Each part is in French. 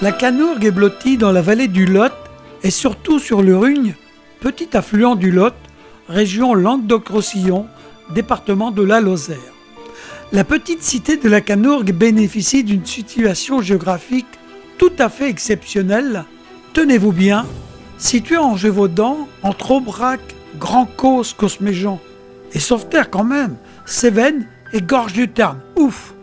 La Canourgue est blottie dans la vallée du Lot et surtout sur le Rugne, petit affluent du Lot, région Languedoc-Roussillon, département de la Lozère. La petite cité de la Canourgue bénéficie d'une situation géographique tout à fait exceptionnelle. Tenez-vous bien, située en Gévaudan, entre Aubrac, Grand-Causse, Cosméjean, et Sauveterre quand même, Cévennes et Gorge du Tarn. Ouf!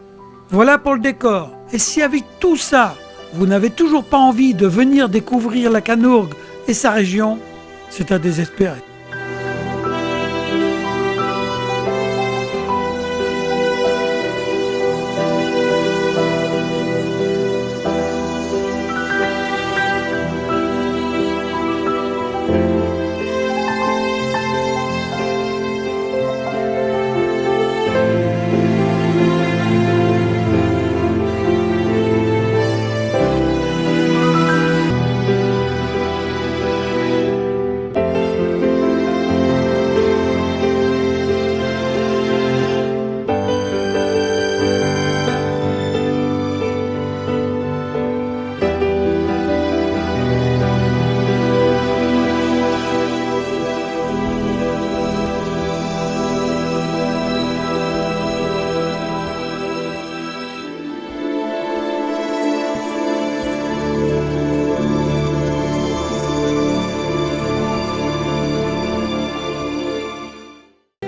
Voilà pour le décor. Et si avec tout ça, vous n'avez toujours pas envie de venir découvrir la Canourgue et sa région, c'est à désespérer.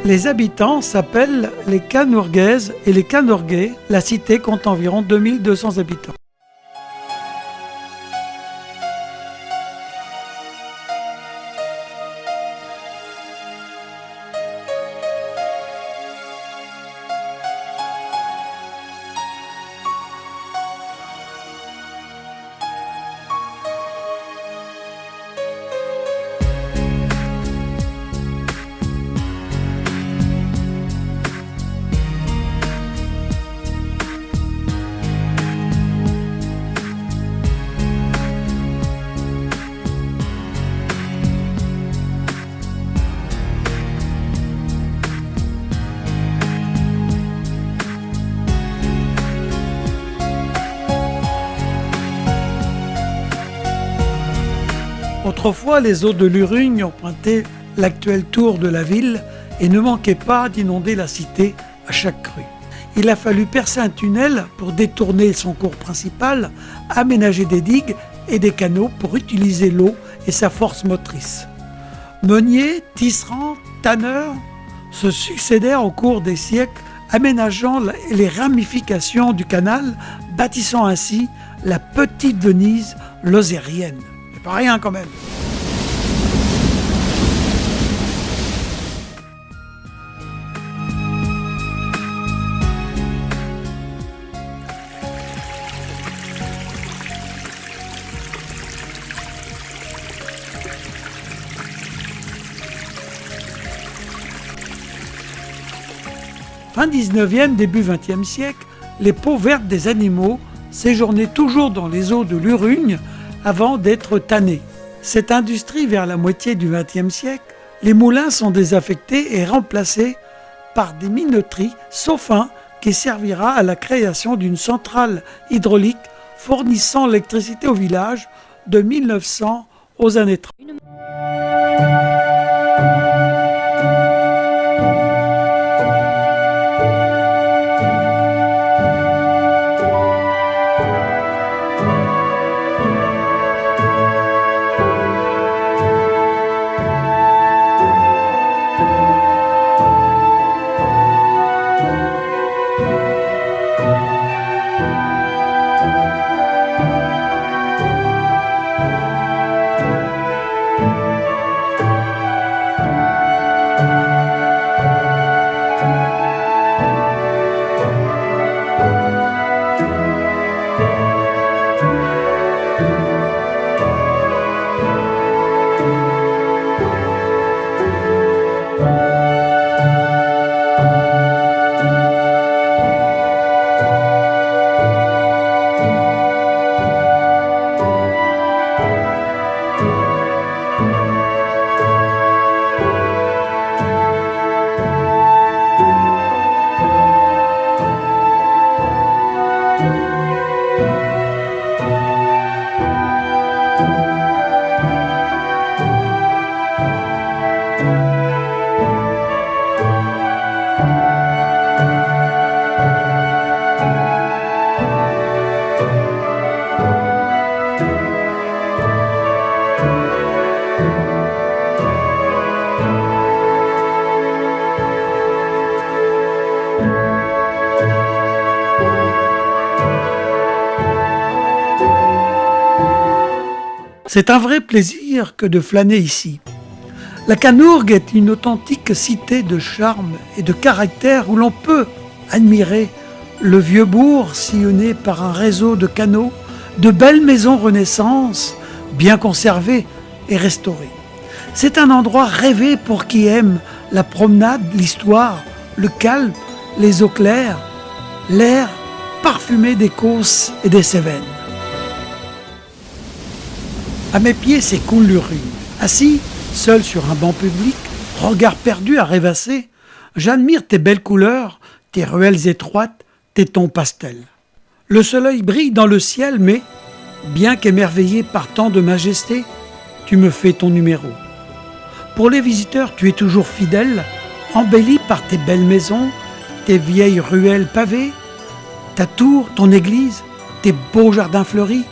Les habitants s'appellent les Canourguaises et les Canourguais. La cité compte environ 2200 habitants. Autrefois, les eaux de l'Urugne empruntaient l'actuelle tour de la ville et ne manquaient pas d'inonder la cité à chaque crue. Il a fallu percer un tunnel pour détourner son cours principal, aménager des digues et des canaux pour utiliser l'eau et sa force motrice. Meuniers, tisserands, tanneurs se succédèrent au cours des siècles, aménageant les ramifications du canal, bâtissant ainsi la petite Venise lozérienne. C'est pas rien quand même. Fin 19e, début 20e siècle, les peaux vertes des animaux séjournaient toujours dans les eaux de l'Urugne avant d'être tannés. Cette industrie vers la moitié du XXe siècle, les moulins sont désaffectés et remplacés par des minoteries, sauf un qui servira à la création d'une centrale hydraulique fournissant l'électricité au village de 1900 aux années 30. C'est un vrai plaisir que de flâner ici. La Canourgue est une authentique cité de charme et de caractère où l'on peut admirer le vieux bourg sillonné par un réseau de canaux, de belles maisons Renaissance, bien conservées et restaurées. C'est un endroit rêvé pour qui aime la promenade, l'histoire, le calme, les eaux claires, l'air parfumé des Causses et des Cévennes. À mes pieds s'écoule l'Urugne. Assis, seul sur un banc public, regard perdu à rêvasser, j'admire tes belles couleurs, tes ruelles étroites, tes tons pastels. Le soleil brille dans le ciel, mais, bien qu'émerveillé par tant de majesté, tu me fais ton numéro. Pour les visiteurs, tu es toujours fidèle, embelli par tes belles maisons, tes vieilles ruelles pavées, ta tour, ton église, tes beaux jardins fleuris.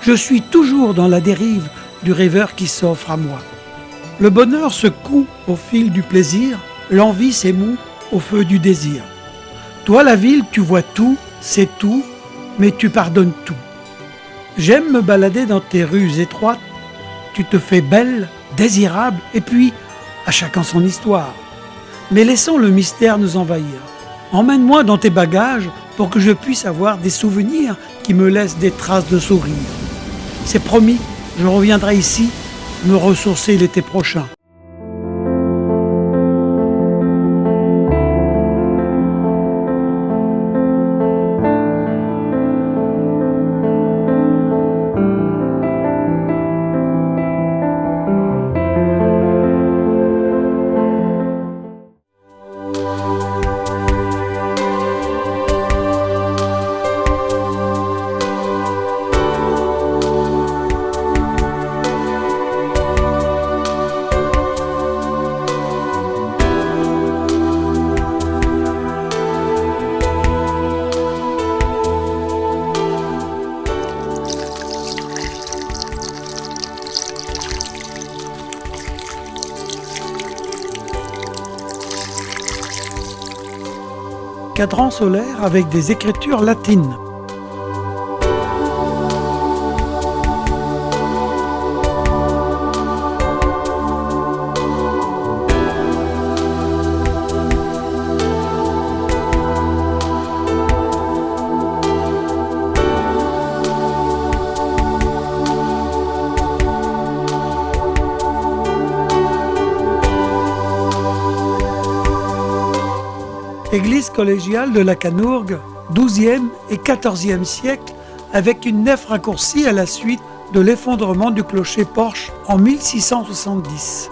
Je suis toujours dans la dérive du rêveur qui s'offre à moi. Le bonheur se coud au fil du plaisir, l'envie s'émoue au feu du désir. Toi, la ville, tu vois tout, c'est tout, mais tu pardonnes tout. J'aime me balader dans tes rues étroites, tu te fais belle, désirable, et puis, à chacun son histoire. Mais laissons le mystère nous envahir. Emmène-moi dans tes bagages pour que je puisse avoir des souvenirs qui me laissent des traces de sourire. C'est promis, je reviendrai ici me ressourcer l'été prochain. Cadran solaire avec des écritures latines. Église collégiale de la Canourgue, 12e et 14e siècle, avec une nef raccourcie à la suite de l'effondrement du clocher-porche en 1670.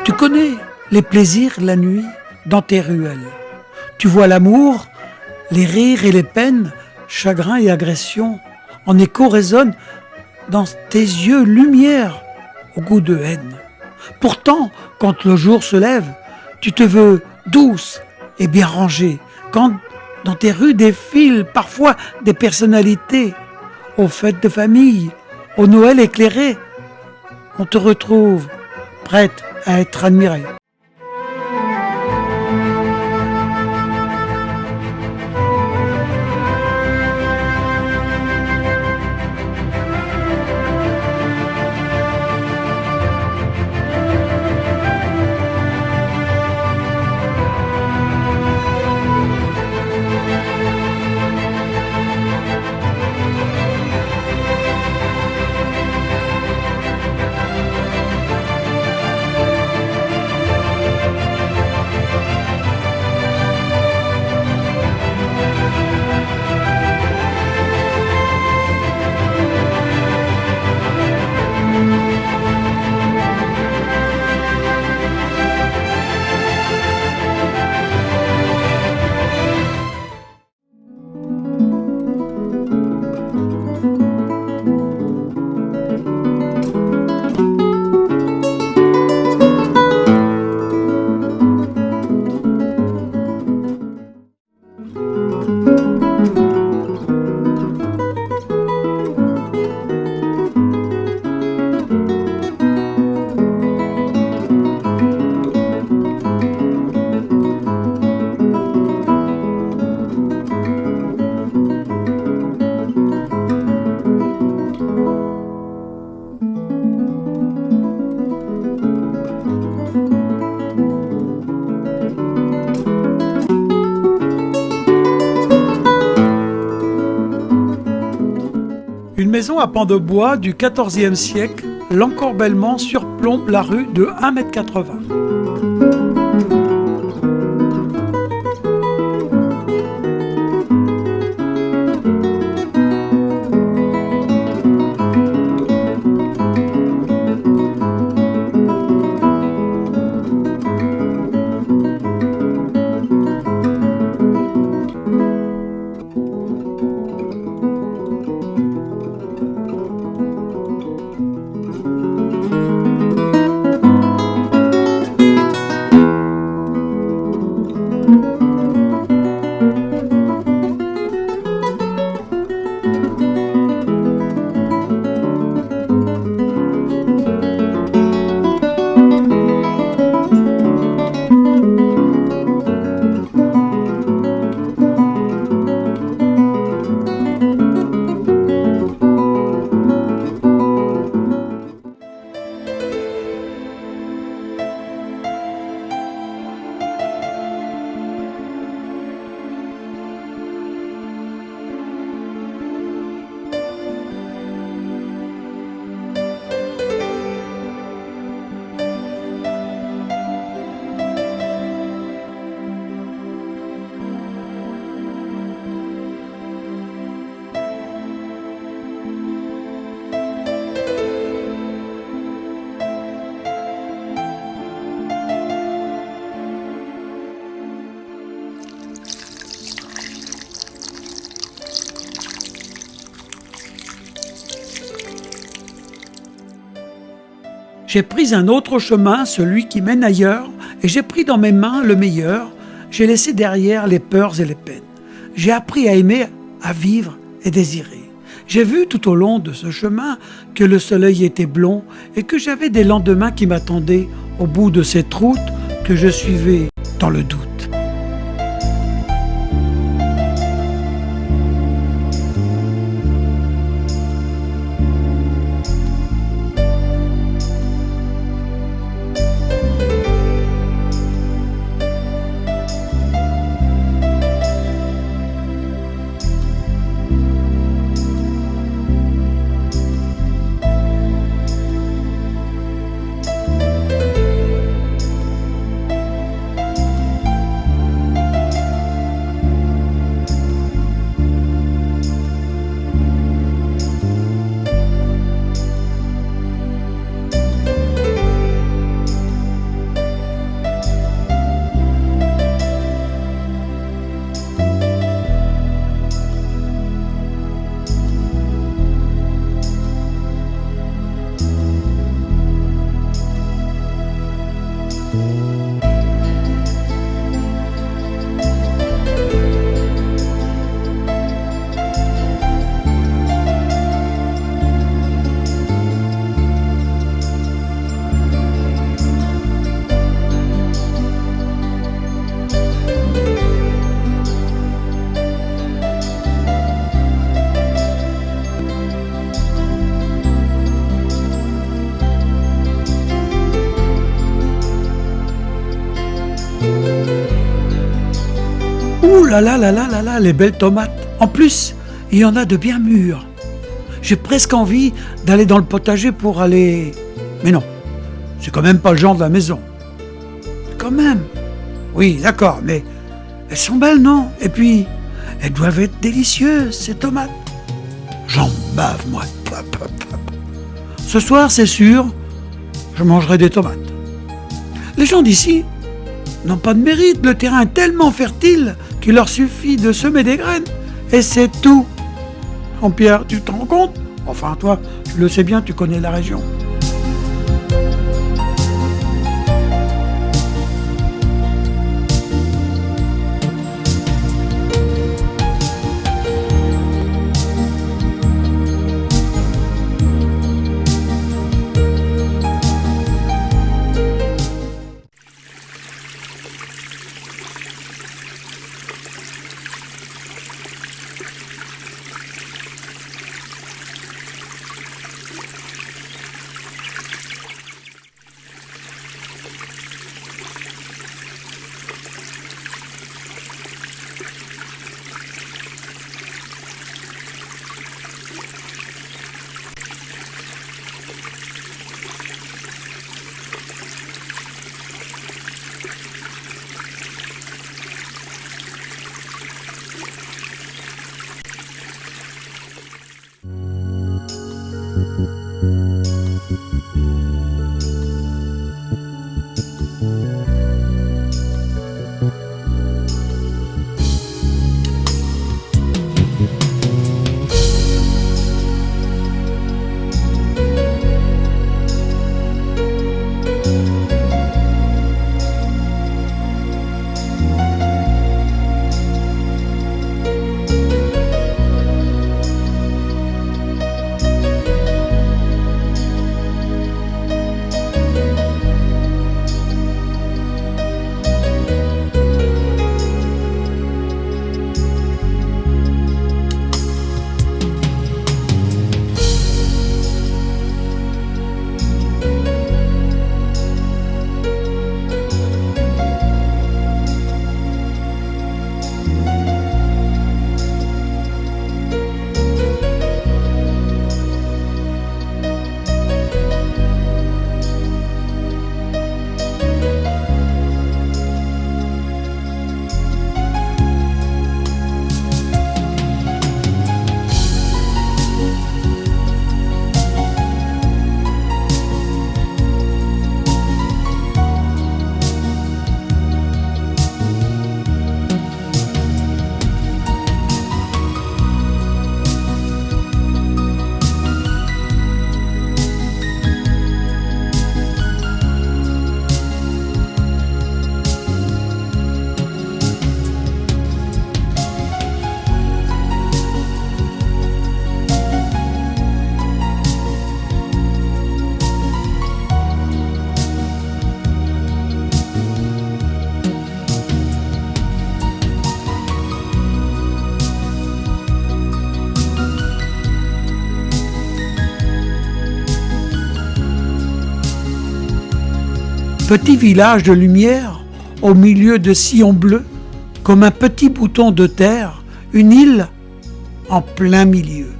Tu connais les plaisirs la nuit dans tes ruelles. Tu vois l'amour, les rires et les peines, chagrin et agression, en écho résonnent dans tes yeux lumière au goût de haine. Pourtant, quand le jour se lève, tu te veux douce et bien rangée. Quand Dans tes rues défilent parfois des personnalités. Aux fêtes de famille, au Noël éclairé, on te retrouve prête à être admirée. Une maison à pans de bois du XIVe siècle, l'encorbellement surplombe la rue de 1,80 m. J'ai pris un autre chemin, celui qui mène ailleurs, et j'ai pris dans mes mains le meilleur. J'ai laissé derrière les peurs et les peines. J'ai appris à aimer, à vivre et désirer. J'ai vu tout au long de ce chemin que le soleil était blond et que j'avais des lendemains qui m'attendaient au bout de cette route que je suivais dans le doute. là, les belles tomates. En plus, il y en a de bien mûres. J'ai presque envie d'aller dans le potager pour aller... Mais non, c'est quand même pas le genre de la maison. Quand même. Oui, d'accord, mais elles sont belles, non? Et puis, elles doivent être délicieuses, ces tomates. J'en bave, moi. Ce soir, c'est sûr, je mangerai des tomates. Les gens d'ici n'ont pas de mérite. Le terrain est tellement fertile qu'il leur suffit de semer des graines. Et c'est tout. Jean-Pierre, tu t'en rends compte? Enfin, toi, tu le sais bien, tu connais la région. Petit village de lumière, au milieu de sillons bleus, comme un petit bouton de terre, une île en plein milieu.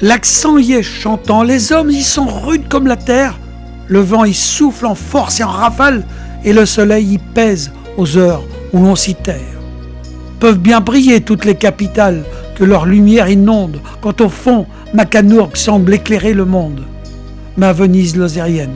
L'accent y est chantant, les hommes y sont rudes comme la terre, le vent y souffle en force et en rafale, et le soleil y pèse aux heures où l'on s'y terre. Peuvent bien briller toutes les capitales que leur lumière inonde, quand au fond Macanurg semble éclairer le monde. Ma Venise lozérienne.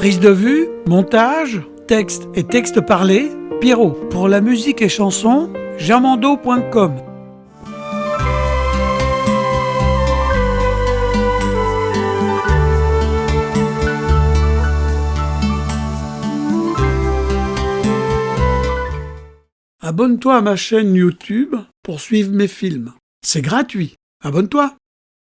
Prise de vue, montage, texte et texte parlé, Pierrot. Pour la musique et chansons, jamando.com. Abonne-toi à ma chaîne YouTube pour suivre mes films. C'est gratuit. Abonne-toi!